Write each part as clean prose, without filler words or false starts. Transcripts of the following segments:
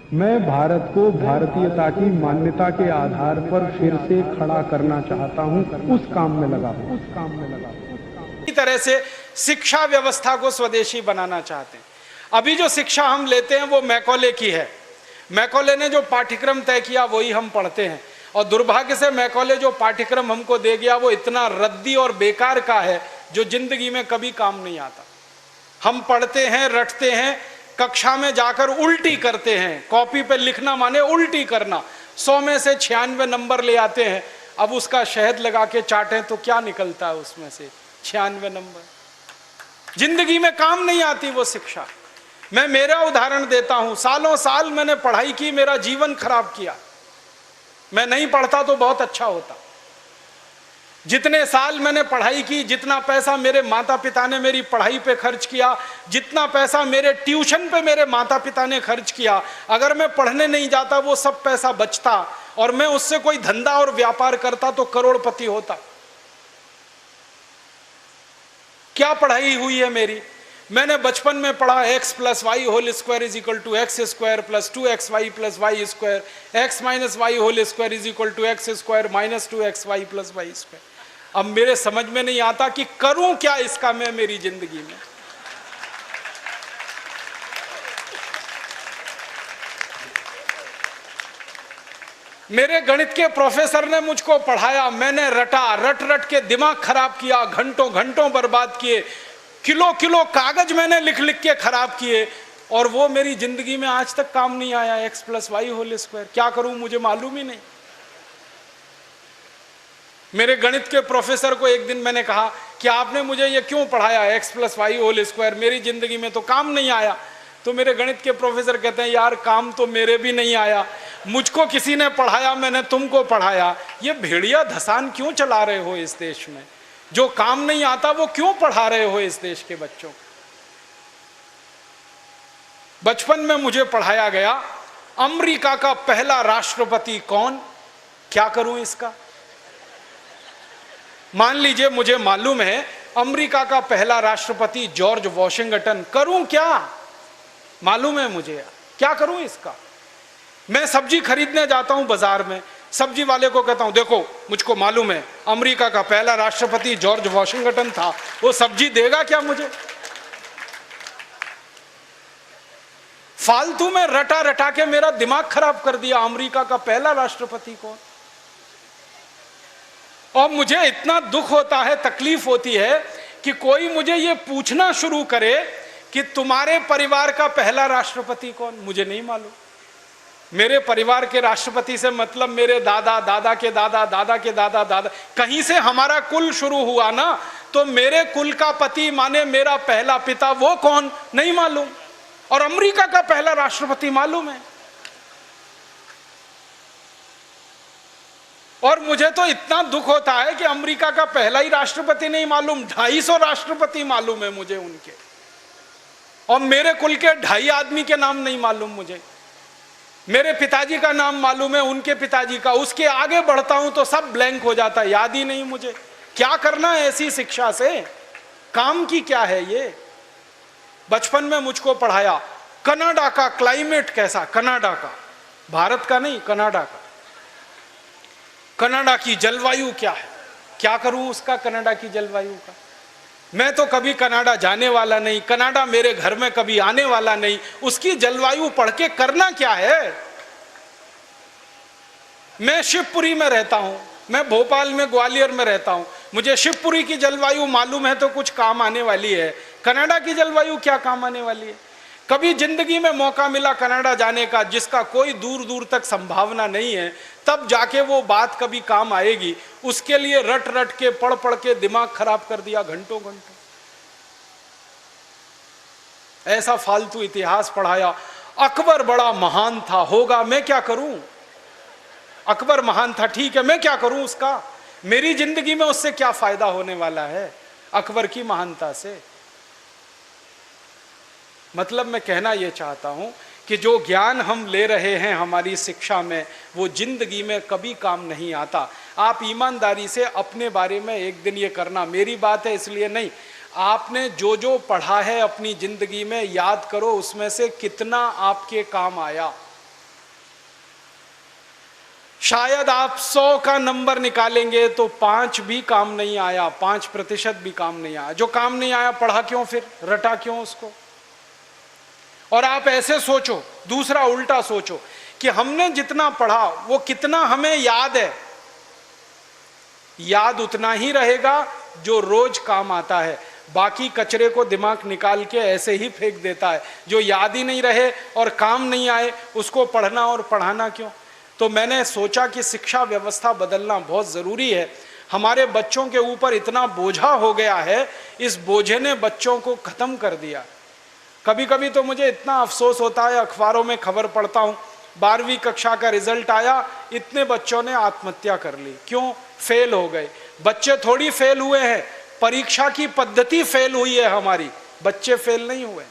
मैं भारत को भारतीयता की मान्यता के आधार पर फिर से खड़ा करना चाहता हूं, उस काम में लगा हूं। इसी तरह से शिक्षा व्यवस्था को स्वदेशी बनाना चाहते हैं। अभी जो शिक्षा हम लेते हैं वो मैकॉले की है। मैकॉले ने जो पाठ्यक्रम तय किया वही हम पढ़ते हैं, और दुर्भाग्य से मैकॉले जो पाठ्यक्रम हमको दे गया वो इतना रद्दी और बेकार का है जो जिंदगी में कभी काम नहीं आता। हम पढ़ते हैं, रटते हैं, कक्षा में जाकर उल्टी करते हैं। कॉपी पे लिखना माने उल्टी करना। 100 में से 96 नंबर ले आते हैं। अब उसका शहद लगा के चाटें तो क्या निकलता है उसमें से? 96 नंबर। जिंदगी में काम नहीं आती वो शिक्षा। मैं मेरा उदाहरण देता हूं, सालों साल मैंने पढ़ाई की, मेरा जीवन खराब किया। मैं नहीं पढ़ता तो बहुत अच्छा होता। जितने साल मैंने पढ़ाई की, जितना पैसा मेरे माता पिता ने मेरी पढ़ाई पे खर्च किया, जितना पैसा मेरे ट्यूशन पे मेरे माता पिता ने खर्च किया, अगर मैं पढ़ने नहीं जाता वो सब पैसा बचता और मैं उससे कोई धंधा और व्यापार करता तो करोड़पति होता। क्या पढ़ाई हुई है मेरी? मैंने बचपन में पढ़ा x + y whole square is equal to x square plus 2xy plus y square, x minus Y whole square is equal to x square minus 2xy plus y square. अब मेरे समझ में नहीं आता कि करूं क्या इसका मैं मेरी जिंदगी में। मेरे गणित के प्रोफेसर ने मुझको पढ़ाया, मैंने रटा, रट रट के दिमाग खराब किया, घंटों घंटों बर्बाद किए, किलो किलो कागज मैंने लिख लिख के खराब किए, और वो मेरी जिंदगी में आज तक काम नहीं आया। x + y होल स्क्वायर क्या करूं मुझे मालूम ही नहीं। मेरे गणित के प्रोफेसर को एक दिन मैंने कहा कि आपने मुझे ये क्यों पढ़ाया x + y होल स्क्वायर, मेरी जिंदगी में तो काम नहीं आया। तो मेरे गणित के प्रोफेसर कहते हैं, यार काम तो मेरे भी नहीं आया, मुझको किसी ने पढ़ाया, मैंने तुमको पढ़ाया। ये भेड़िया धसान क्यों चला रहे हो इस देश में? जो काम नहीं आता वो क्यों पढ़ा रहे हो इस देश के बच्चों? बचपन में मुझे पढ़ाया गया अमेरिका का पहला राष्ट्रपति कौन, क्या करूं इसका? मान लीजिए मुझे मालूम है अमेरिका का पहला राष्ट्रपति जॉर्ज वॉशिंगटन, करूं क्या? मालूम है मुझे, क्या करूं इसका? मैं सब्जी खरीदने जाता हूं बाजार में, सब्जी वाले को कहता हूं देखो मुझको मालूम है अमेरिका का पहला राष्ट्रपति जॉर्ज वॉशिंगटन था, वो सब्जी देगा क्या मुझे? फालतू में रटा रटा के मेरा दिमाग खराब कर दिया। अमेरिका का पहला राष्ट्रपति कौन? और मुझे इतना दुख होता है, तकलीफ होती है कि कोई मुझे ये पूछना शुरू करे कि तुम्हारे परिवार का पहला राष्ट्रपति कौन? मुझे नहीं मालूम। मेरे परिवार के राष्ट्रपति से मतलब मेरे दादा, दादा के दादा, दादा के दादा, दादा, कहीं से हमारा कुल शुरू हुआ ना, तो मेरे कुल का पति माने मेरा पहला पिता, वो कौन नहीं मालूम। और अमेरिका का पहला राष्ट्रपति मालूम है। और मुझे तो इतना दुख होता है कि अमेरिका का पहला ही राष्ट्रपति नहीं मालूम, 250 राष्ट्रपति मालूम है मुझे उनके, और मेरे कुल के 2.5 आदमी के नाम नहीं मालूम मुझे। मेरे पिताजी का नाम मालूम है, उनके पिताजी का, उसके आगे बढ़ता हूं तो सब ब्लैंक हो जाता है, याद ही नहीं मुझे। क्या करना है ऐसी शिक्षा से? काम की क्या है ये? बचपन में मुझको पढ़ाया कनाडा का क्लाइमेट कैसा, कनाडा का, भारत का नहीं, कनाडा का। कनाडा की जलवायु क्या है, क्या करूं उसका कनाडा की जलवायु का? मैं तो कभी कनाडा जाने वाला नहीं, कनाडा मेरे घर में कभी आने वाला नहीं, उसकी जलवायु पढ़ के करना क्या है? मैं शिवपुरी में रहता हूं, मैं भोपाल में, ग्वालियर में रहता हूं, मुझे शिवपुरी की जलवायु मालूम है तो कुछ काम आने वाली है, कनाडा की जलवायु क्या काम आने वाली है? कभी जिंदगी में मौका मिला कनाडा जाने का, जिसका कोई दूर दूर तक संभावना नहीं है, तब जाके वो बात कभी काम आएगी। उसके लिए रट रट के, पढ़ पढ़ के दिमाग खराब कर दिया घंटों घंटों। ऐसा फालतू इतिहास पढ़ाया। अकबर बड़ा महान था, होगा, मैं क्या करूं? अकबर महान था, ठीक है, मैं क्या करूं उसका? मेरी जिंदगी में उससे क्या फायदा होने वाला है अकबर की महानता से? मतलब मैं कहना यह चाहता हूं कि जो ज्ञान हम ले रहे हैं हमारी शिक्षा में, वो जिंदगी में कभी काम नहीं आता। आप ईमानदारी से अपने बारे में एक दिन ये करना, मेरी बात है इसलिए नहीं, आपने जो जो पढ़ा है अपनी जिंदगी में याद करो, उसमें से कितना आपके काम आया। शायद आप 100 का नंबर निकालेंगे तो 5 भी काम नहीं आया, 5% भी काम नहीं आया। जो काम नहीं आया पढ़ा क्यों, फिर रटा क्यों उसको? और आप ऐसे सोचो, दूसरा उल्टा सोचो कि हमने जितना पढ़ा वो कितना हमें याद है। याद उतना ही रहेगा जो रोज काम आता है, बाकी कचरे को दिमाग निकाल के ऐसे ही फेंक देता है। जो याद ही नहीं रहे और काम नहीं आए उसको पढ़ना और पढ़ाना क्यों? तो मैंने सोचा कि शिक्षा व्यवस्था बदलना बहुत ज़रूरी है। हमारे बच्चों के ऊपर इतना बोझा हो गया है, इस बोझे ने बच्चों को ख़त्म कर दिया। कभी कभी तो मुझे इतना अफसोस होता है, अखबारों में खबर पढ़ता हूँ 12वीं कक्षा का रिजल्ट आया, इतने बच्चों ने आत्महत्या कर ली। क्यों? फेल हो गए। बच्चे थोड़ी फेल हुए हैं, परीक्षा की पद्धति फेल हुई है हमारी, बच्चे फेल नहीं हुए।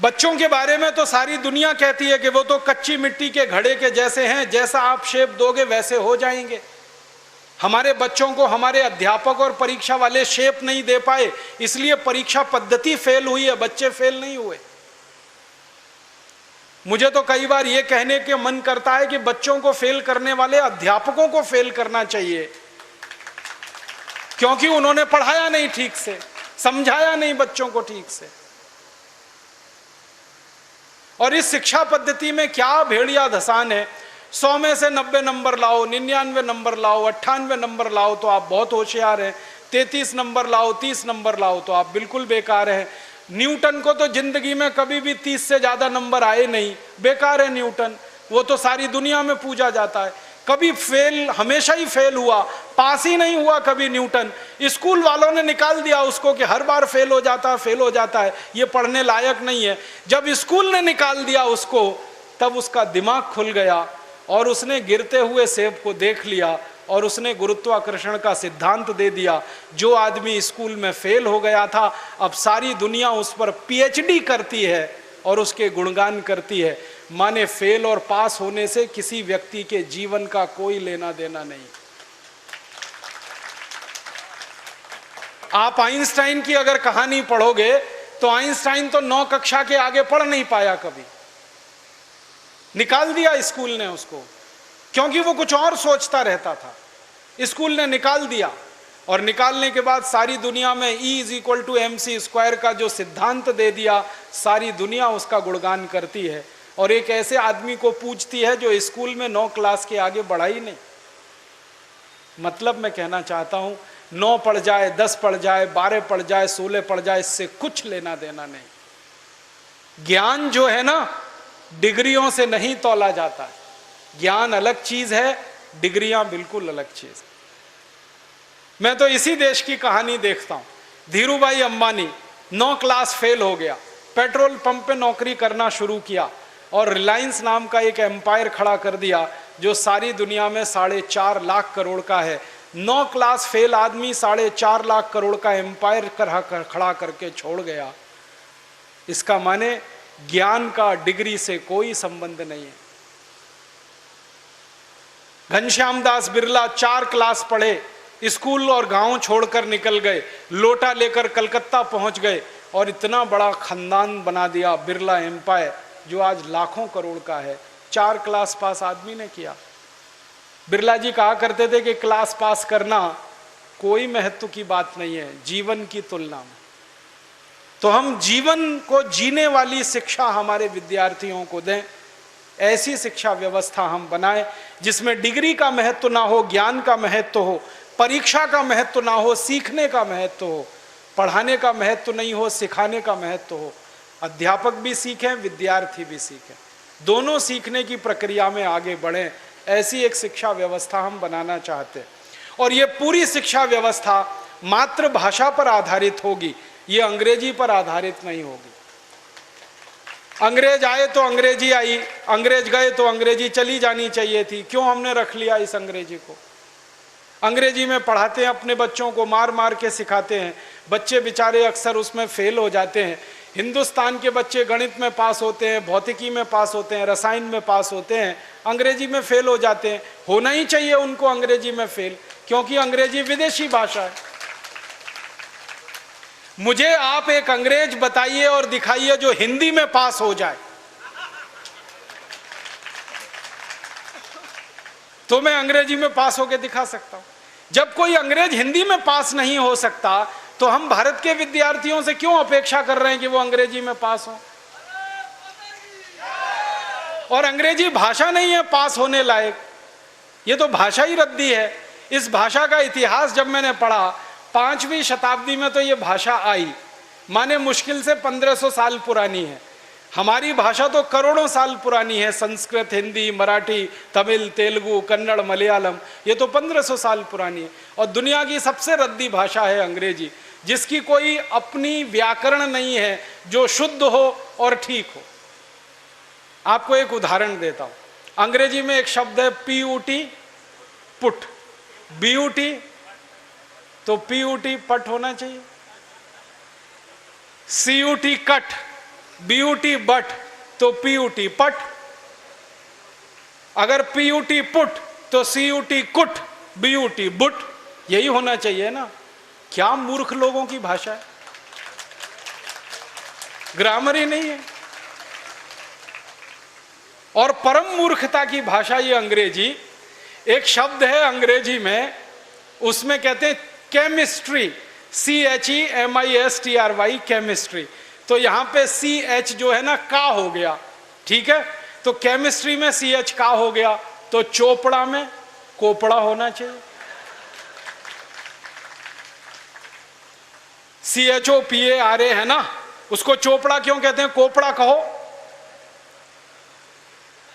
बच्चों के बारे में तो सारी दुनिया कहती है कि वो तो कच्ची मिट्टी के घड़े के जैसे हैं, जैसा आप शेप दोगे वैसे हो जाएंगे। हमारे बच्चों को हमारे अध्यापक और परीक्षा वाले शेप नहीं दे पाए, इसलिए परीक्षा पद्धति फेल हुई है, बच्चे फेल नहीं हुए। मुझे तो कई बार ये कहने के मन करता है कि बच्चों को फेल करने वाले अध्यापकों को फेल करना चाहिए, क्योंकि उन्होंने पढ़ाया नहीं ठीक से, समझाया नहीं बच्चों को ठीक से। और इस शिक्षा पद्धति में क्या भेड़िया धसान है। 100 में से 90 नंबर लाओ, 99 नंबर लाओ, 98 नंबर लाओ तो आप बहुत होशियार हैं, 33 नंबर लाओ, 30 नंबर लाओ तो आप बिल्कुल बेकार हैं। न्यूटन को तो जिंदगी में कभी भी 30 से ज्यादा नंबर आए नहीं, बेकार है न्यूटन, वो तो सारी दुनिया में पूजा जाता है। कभी फेल, हमेशा ही फेल हुआ, पास ही नहीं हुआ कभी न्यूटन। स्कूल वालों ने निकाल दिया उसको कि हर बार फेल हो जाता है, फेल हो जाता है, ये पढ़ने लायक नहीं है। जब स्कूल ने निकाल दिया उसको, तब उसका दिमाग खुल गया और उसने गिरते हुए सेब को देख लिया और उसने गुरुत्वाकर्षण का सिद्धांत दे दिया। जो आदमी स्कूल में फेल हो गया था, अब सारी दुनिया उस पर पीएचडी करती है और उसके गुणगान करती है। माने फेल और पास होने से किसी व्यक्ति के जीवन का कोई लेना देना नहीं। आप आइंस्टाइन की अगर कहानी पढ़ोगे तो आइंस्टाइन तो 9 कक्षा के आगे पढ़ नहीं पाया कभी, निकाल दिया स्कूल ने उसको, क्योंकि वो कुछ और सोचता रहता था। स्कूल ने निकाल दिया और निकालने के बाद सारी दुनिया में E=mc² का जो सिद्धांत दे दिया, सारी दुनिया उसका गुणगान करती है और एक ऐसे आदमी को पूछती है जो स्कूल में 9 क्लास के आगे बढ़ा ही नहीं। मतलब मैं कहना चाहता हूं, 9 पढ़ जाए, 10 पढ़ जाए, 12 पढ़ जाए, 16 पढ़ जाए, इससे कुछ लेना देना नहीं। ज्ञान जो है ना, डिग्रियों से नहीं तौला जाता है। ज्ञान अलग चीज है, डिग्रियां बिल्कुल अलग चीज। मैं तो इसी देश की कहानी देखता हूं। धीरूभाई अंबानी 9 क्लास फेल हो गया, पेट्रोल पंप पे नौकरी करना शुरू किया और रिलायंस नाम का एक एम्पायर खड़ा कर दिया जो सारी दुनिया में 4.5 लाख करोड़ का है। 9 क्लास फेल आदमी 4.5 लाख करोड़ का एम्पायर खड़ा करके छोड़ गया। इसका माने ज्ञान का डिग्री से कोई संबंध नहीं है। घनश्याम दास बिरला 4 क्लास पढ़े, स्कूल और गांव छोड़कर निकल गए, लोटा लेकर कलकत्ता पहुंच गए और इतना बड़ा खानदान बना दिया, बिरला एम्पायर, जो आज लाखों करोड़ का है। 4 क्लास पास आदमी ने किया। बिरला जी कहा करते थे कि क्लास पास करना कोई महत्व की बात नहीं है जीवन की तुलना में। तो हम जीवन को जीने वाली शिक्षा हमारे विद्यार्थियों को दें, ऐसी शिक्षा व्यवस्था हम बनाएं जिसमें डिग्री का महत्व ना हो, ज्ञान का महत्व हो, परीक्षा का महत्व ना हो, सीखने का महत्व हो। पढ़ाने का महत्व नहीं हो, सिखाने का महत्व हो। अध्यापक भी सीखें, विद्यार्थी भी सीखें, दोनों सीखने की प्रक्रिया में आगे बढ़ें। ऐसी एक शिक्षा व्यवस्था हम बनाना चाहते हैं और ये पूरी शिक्षा व्यवस्था मातृभाषा पर आधारित होगी, ये अंग्रेजी पर आधारित नहीं होगी। अंग्रेज आए तो अंग्रेजी आई, अंग्रेज गए तो अंग्रेजी चली जानी चाहिए थी। क्यों हमने रख लिया इस अंग्रेजी को? अंग्रेजी में पढ़ाते हैं अपने बच्चों को, मार मार के सिखाते हैं, बच्चे बेचारे अक्सर उसमें फेल हो जाते हैं। हिंदुस्तान के बच्चे गणित में पास होते हैं, भौतिकी में पास होते हैं, रसायन में पास होते हैं, अंग्रेजी में फेल हो जाते हैं। होना ही चाहिए उनको अंग्रेजी में फेल, क्योंकि अंग्रेजी विदेशी भाषा है। मुझे आप एक अंग्रेज बताइए और दिखाइए जो हिंदी में पास हो जाए। तो मैं अंग्रेजी में पास होकर दिखा सकता हूं। जब कोई अंग्रेज हिंदी में पास नहीं हो सकता तो हम भारत के विद्यार्थियों से क्यों अपेक्षा कर रहे हैं कि वो अंग्रेजी में पास हो? और अंग्रेजी भाषा नहीं है पास होने लायक, ये तो भाषा ही रद्दी है। इस भाषा का इतिहास जब मैंने पढ़ा, 5वीं शताब्दी में तो ये भाषा आई, माने मुश्किल से 1500 साल पुरानी है। हमारी भाषा तो करोड़ों साल पुरानी है, संस्कृत, हिंदी, मराठी, तमिल, तेलुगु, कन्नड़, मलयालम, ये तो 1500 साल पुरानी है। और दुनिया की सबसे रद्दी भाषा है अंग्रेजी, जिसकी कोई अपनी व्याकरण नहीं है जो शुद्ध हो और ठीक हो। आपको एक उदाहरण देता हूं। अंग्रेजी में एक शब्द है PUT, पुट, BUT, तो PUT पट होना चाहिए। CUT कट, BUT बट, तो PUT पट। अगर PUT पुट तो CUT कुट, BUT बुट, यही होना चाहिए ना। क्या मूर्ख लोगों की भाषा है, ग्रामर ही नहीं है। और परम मूर्खता की भाषा ये अंग्रेजी। एक शब्द है अंग्रेजी में, उसमें कहते हैं केमिस्ट्री, CHEMISTRY, केमिस्ट्री। तो यहां पे CH जो है ना का हो गया, ठीक है। तो केमिस्ट्री में CH का हो गया, तो चोपड़ा में कोपड़ा होना चाहिए। CHOPARA है ना, उसको चोपड़ा क्यों कहते हैं, कोपड़ा कहो।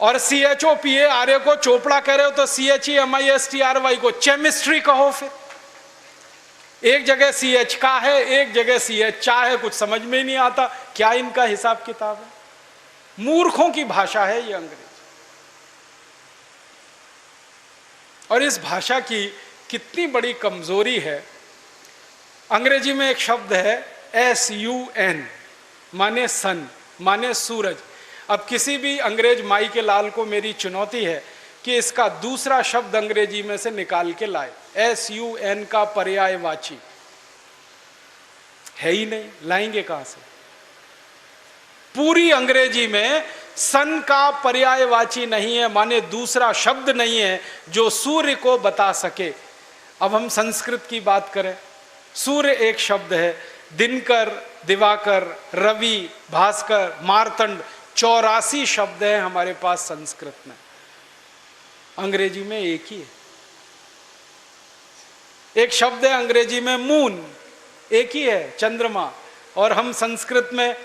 और CHOPARA को चोपड़ा कह रहे हो तो CHEMISTRY को केमिस्ट्री कहो। फिर एक जगह CH का है, एक जगह CH चा है, कुछ समझ में ही नहीं आता क्या इनका हिसाब किताब है। मूर्खों की भाषा है ये अंग्रेजी। और इस भाषा की कितनी बड़ी कमजोरी है। अंग्रेजी में एक शब्द है SUN, माने सन, माने सूरज। अब किसी भी अंग्रेज माई के लाल को मेरी चुनौती है कि इसका दूसरा शब्द अंग्रेजी में से निकाल के लाए। SUN का पर्यायवाची है ही नहीं, लाएंगे कहां से? पूरी अंग्रेजी में सन का पर्यायवाची नहीं है, माने दूसरा शब्द नहीं है जो सूर्य को बता सके। अब हम संस्कृत की बात करें, सूर्य एक शब्द है, दिनकर, दिवाकर, रवि, भास्कर, मार्तंड, 84 शब्द हैं हमारे पास संस्कृत में। अंग्रेजी में एक ही है। एक शब्द है अंग्रेजी में मून, एक ही है, चंद्रमा। और हम संस्कृत में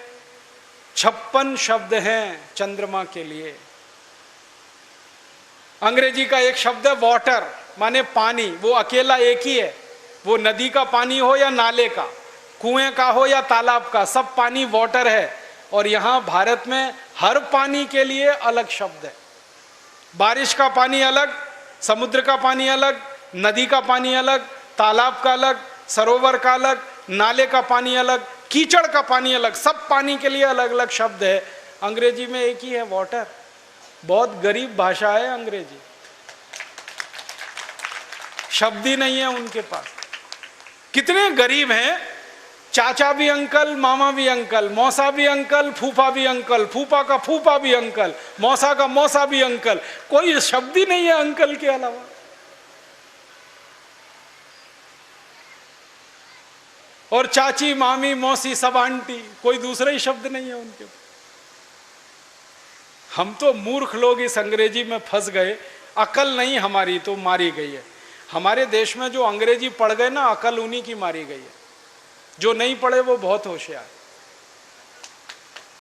56 शब्द हैं चंद्रमा के लिए। अंग्रेजी का एक शब्द है वाटर, माने पानी, वो अकेला एक ही है। वो नदी का पानी हो या नाले का, कुएं का हो या तालाब का, सब पानी वाटर है। और यहां भारत में हर पानी के लिए अलग शब्द है। बारिश का पानी अलग, समुद्र का पानी अलग, नदी का पानी अलग, तालाब का अलग, सरोवर का अलग, नाले का पानी अलग, कीचड़ का पानी अलग, सब पानी के लिए अलग अलग शब्द है। अंग्रेजी में एक ही है, वाटर। बहुत गरीब भाषा है अंग्रेजी, शब्द ही नहीं है उनके पास। कितने गरीब हैं, चाचा भी अंकल, मामा भी अंकल, मौसा भी अंकल, फूफा भी अंकल, फूफा का फूफा भी अंकल, मौसा का मौसा भी अंकल, कोई शब्द ही नहीं है अंकल के अलावा। और चाची, मामी, मौसी, सब आंटी, कोई दूसरा ही शब्द नहीं है उनके। हम तो मूर्ख लोग इस अंग्रेजी में फंस गए। अकल नहीं हमारी तो मारी गई है। हमारे देश में जो अंग्रेजी पढ़ गए ना, अकल उन्हीं की मारी गई है। जो नहीं पढ़े वो बहुत होशियार।